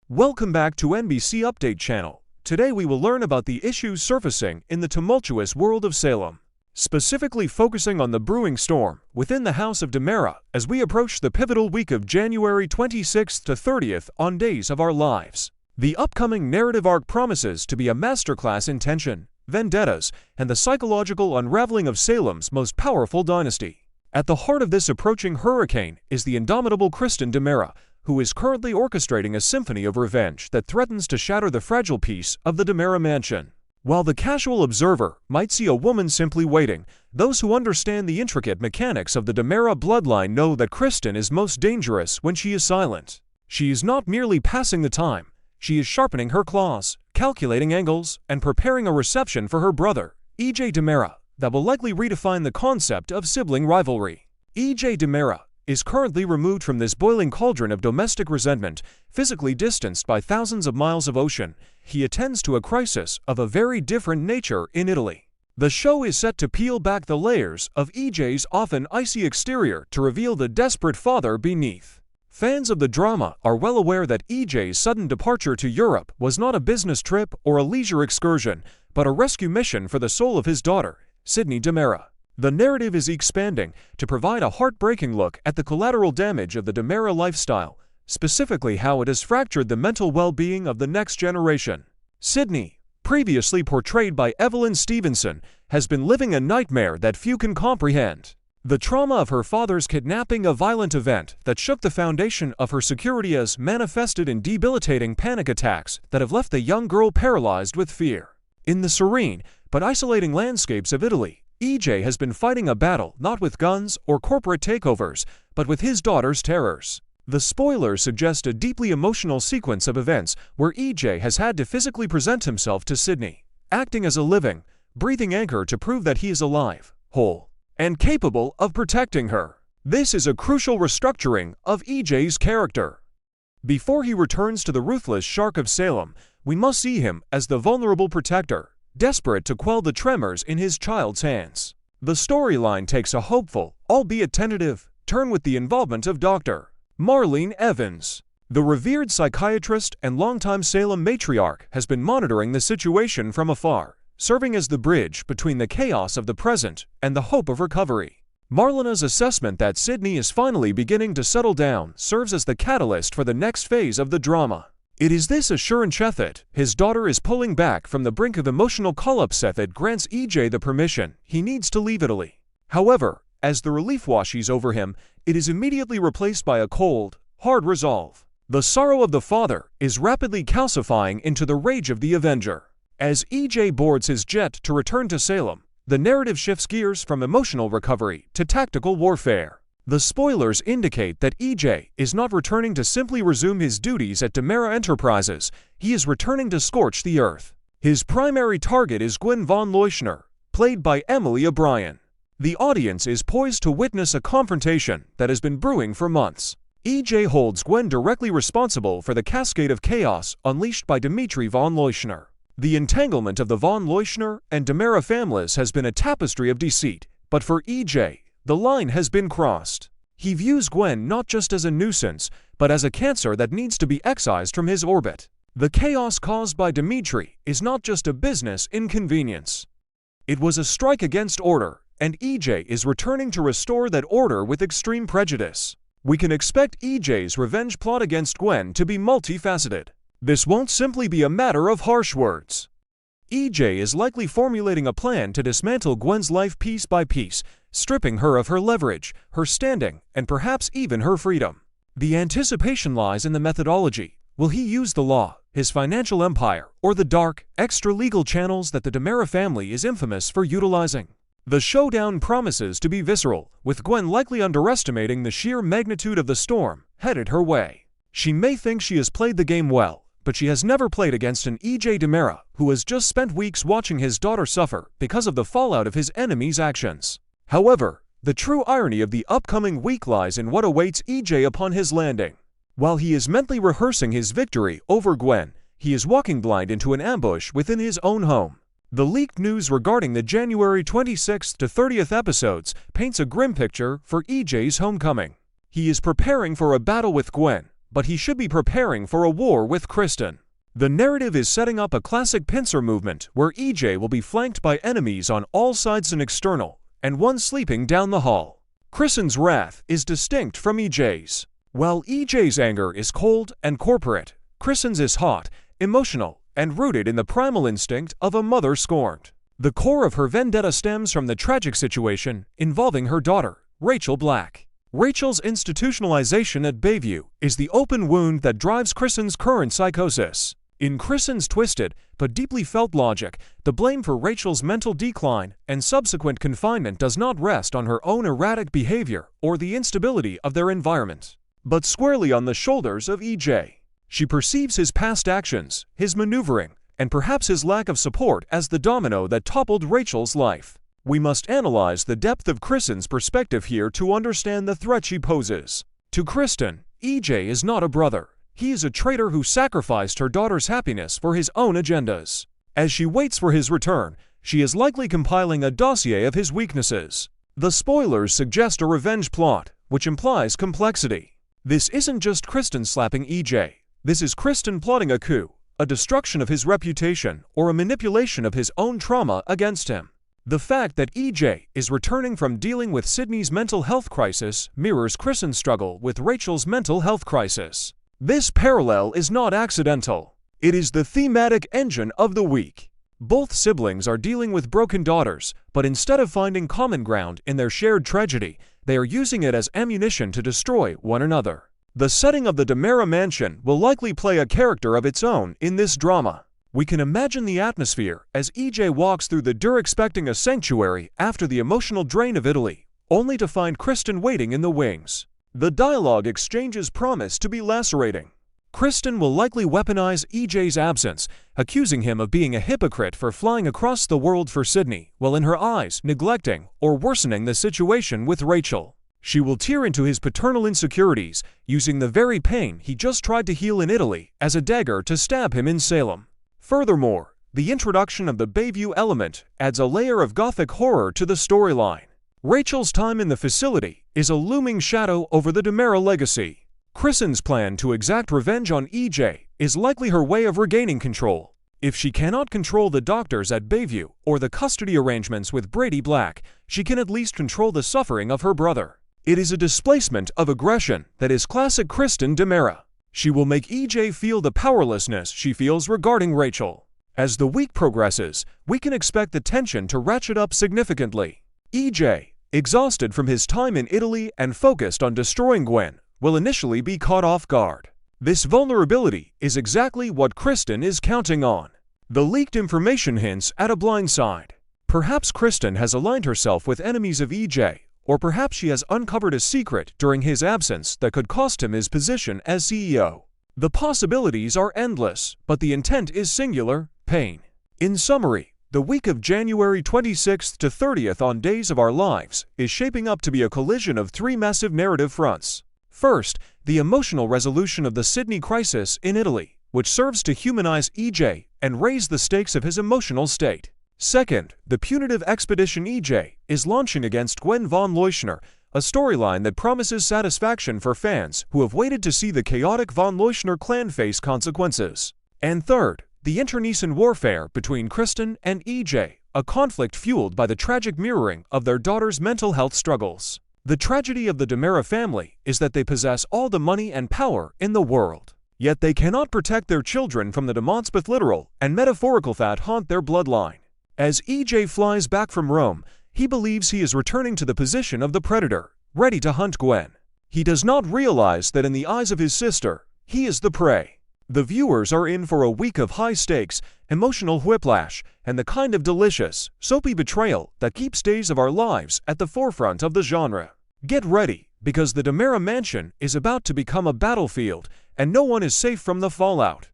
Welcome back to NBC Update channel. Today we will learn about the issues surfacing in the tumultuous world of Salem, specifically focusing on the brewing storm within the House of DiMera as we approach the pivotal week of January 26th to 30th on Days of Our Lives. The upcoming narrative arc promises to be a masterclass in tension, vendettas, and the psychological unraveling of Salem's most powerful dynasty. At the heart of this approaching hurricane is the indomitable Kristen DiMera, who is currently orchestrating a symphony of revenge that threatens to shatter the fragile peace of the DiMera mansion. While the casual observer might see a woman simply waiting, those who understand the intricate mechanics of the DiMera bloodline know that Kristen is most dangerous when she is silent. She is not merely passing the time, she is sharpening her claws, calculating angles, and preparing a reception for her brother, E.J. DiMera, that will likely redefine the concept of sibling rivalry. E.J. DiMera is currently removed from this boiling cauldron of domestic resentment, physically distanced by thousands of miles of ocean. He attends to a crisis of a very different nature in Italy. The show is set to peel back the layers of EJ's often icy exterior to reveal the desperate father beneath. Fans of the drama are well aware that EJ's sudden departure to Europe was not a business trip or a leisure excursion, but a rescue mission for the soul of his daughter, Sydney DiMera. The narrative is expanding to provide a heartbreaking look at the collateral damage of the DiMera lifestyle, specifically how it has fractured the mental well-being of the next generation. Sydney, previously portrayed by Evelyn Stevenson, has been living a nightmare that few can comprehend. The trauma of her father's kidnapping, a violent event that shook the foundation of her security, has manifested in debilitating panic attacks that have left the young girl paralyzed with fear. In the serene but isolating landscapes of Italy, EJ has been fighting a battle not with guns or corporate takeovers, but with his daughter's terrors. The spoilers suggest a deeply emotional sequence of events where EJ has had to physically present himself to Sydney, acting as a living, breathing anchor to prove that he is alive, whole, and capable of protecting her. This is a crucial restructuring of EJ's character. Before he returns to the ruthless shark of Salem, we must see him as the vulnerable protector, desperate to quell the tremors in his child's hands. The storyline takes a hopeful, albeit tentative, turn with the involvement of Dr. Marlene Evans. The revered psychiatrist and longtime Salem matriarch has been monitoring the situation from afar, serving as the bridge between the chaos of the present and the hope of recovery. Marlene's assessment that Sydney is finally beginning to settle down serves as the catalyst for the next phase of the drama. It is this assurance that his daughter is pulling back from the brink of emotional collapse that grants EJ the permission he needs to leave Italy. However, as the relief washes over him, it is immediately replaced by a cold, hard resolve. The sorrow of the father is rapidly calcifying into the rage of the avenger. As EJ boards his jet to return to Salem, the narrative shifts gears from emotional recovery to tactical warfare. The spoilers indicate that EJ is not returning to simply resume his duties at DiMera Enterprises, he is returning to scorch the earth. His primary target is Gwen von Leuschner, played by Emily O'Brien. The audience is poised to witness a confrontation that has been brewing for months. EJ holds Gwen directly responsible for the cascade of chaos unleashed by Dimitri von Leuschner. The entanglement of the von Leuschner and DiMera families has been a tapestry of deceit, but for EJ, the line has been crossed. He views Gwen not just as a nuisance, but as a cancer that needs to be excised from his orbit. The chaos caused by Dimitri is not just a business inconvenience. It was a strike against order, and EJ is returning to restore that order with extreme prejudice. We can expect EJ's revenge plot against Gwen to be multifaceted. This won't simply be a matter of harsh words. EJ is likely formulating a plan to dismantle Gwen's life piece by piece, stripping her of her leverage, her standing, and perhaps even her freedom. The anticipation lies in the methodology. Will he use the law, his financial empire, or the dark, extra-legal channels that the DiMera family is infamous for utilizing? The showdown promises to be visceral, with Gwen likely underestimating the sheer magnitude of the storm headed her way. She may think she has played the game well, but she has never played against an EJ DiMera who has just spent weeks watching his daughter suffer because of the fallout of his enemy's actions. However, the true irony of the upcoming week lies in what awaits EJ upon his landing. While he is mentally rehearsing his victory over Gwen, he is walking blind into an ambush within his own home. The leaked news regarding the January 26th to 30th episodes paints a grim picture for EJ's homecoming. He is preparing for a battle with Gwen, but he should be preparing for a war with Kristen. The narrative is setting up a classic pincer movement where EJ will be flanked by enemies on all sides and external, and one sleeping down the hall. Kristen's wrath is distinct from EJ's. While EJ's anger is cold and corporate, Kristen's is hot, emotional, and rooted in the primal instinct of a mother scorned. The core of her vendetta stems from the tragic situation involving her daughter, Rachel Black. Rachel's institutionalization at Bayview is the open wound that drives Kristen's current psychosis. In Kristen's twisted but deeply felt logic, the blame for Rachel's mental decline and subsequent confinement does not rest on her own erratic behavior or the instability of their environment, but squarely on the shoulders of EJ. She perceives his past actions, his maneuvering, and perhaps his lack of support as the domino that toppled Rachel's life. We must analyze the depth of Kristen's perspective here to understand the threat she poses. To Kristen, EJ is not a brother. He is a traitor who sacrificed her daughter's happiness for his own agendas. As she waits for his return, she is likely compiling a dossier of his weaknesses. The spoilers suggest a revenge plot, which implies complexity. This isn't just Kristen slapping EJ. This is Kristen plotting a coup, a destruction of his reputation, or a manipulation of his own trauma against him. The fact that EJ is returning from dealing with Sydney's mental health crisis mirrors Kristen's struggle with Rachel's mental health crisis. This parallel is not accidental. It is the thematic engine of the week. Both siblings are dealing with broken daughters, but instead of finding common ground in their shared tragedy, they are using it as ammunition to destroy one another. The setting of the DiMera mansion will likely play a character of its own in this drama. We can imagine the atmosphere as EJ walks through the door expecting a sanctuary after the emotional drain of Italy, only to find Kristen waiting in the wings. The dialogue exchanges promise to be lacerating. Kristen will likely weaponize EJ's absence, accusing him of being a hypocrite for flying across the world for Sydney, while in her eyes neglecting or worsening the situation with Rachel. She will tear into his paternal insecurities, using the very pain he just tried to heal in Italy as a dagger to stab him in Salem. Furthermore, the introduction of the Bayview element adds a layer of gothic horror to the storyline. Rachel's time in the facility is a looming shadow over the DiMera legacy. Kristen's plan to exact revenge on EJ is likely her way of regaining control. If she cannot control the doctors at Bayview or the custody arrangements with Brady Black, she can at least control the suffering of her brother. It is a displacement of aggression that is classic Kristen DiMera. She will make EJ feel the powerlessness she feels regarding Rachel. As the week progresses, we can expect the tension to ratchet up significantly. EJ, exhausted from his time in Italy and focused on destroying Gwen, will initially be caught off guard. This vulnerability is exactly what Kristen is counting on. The leaked information hints at a blindside. Perhaps Kristen has aligned herself with enemies of EJ, or perhaps she has uncovered a secret during his absence that could cost him his position as CEO. The possibilities are endless, but the intent is singular: pain. In summary, the week of January 26th to 30th on Days of Our Lives is shaping up to be a collision of three massive narrative fronts. First, the emotional resolution of the Sydney crisis in Italy, which serves to humanize EJ and raise the stakes of his emotional state. Second, the punitive expedition EJ is launching against Gwen von Leuschner, a storyline that promises satisfaction for fans who have waited to see the chaotic von Leuschner clan face consequences. And third, the internecine warfare between Kristen and EJ, a conflict fueled by the tragic mirroring of their daughter's mental health struggles. The tragedy of the DiMera family is that they possess all the money and power in the world, yet they cannot protect their children from the demons both literal and metaphorical that haunt their bloodline. As EJ flies back from Rome, he believes he is returning to the position of the predator, ready to hunt Gwen. He does not realize that in the eyes of his sister, he is the prey. The viewers are in for a week of high stakes, emotional whiplash, and the kind of delicious, soapy betrayal that keeps Days of Our Lives at the forefront of the genre. Get ready, because the DiMera mansion is about to become a battlefield, and no one is safe from the fallout.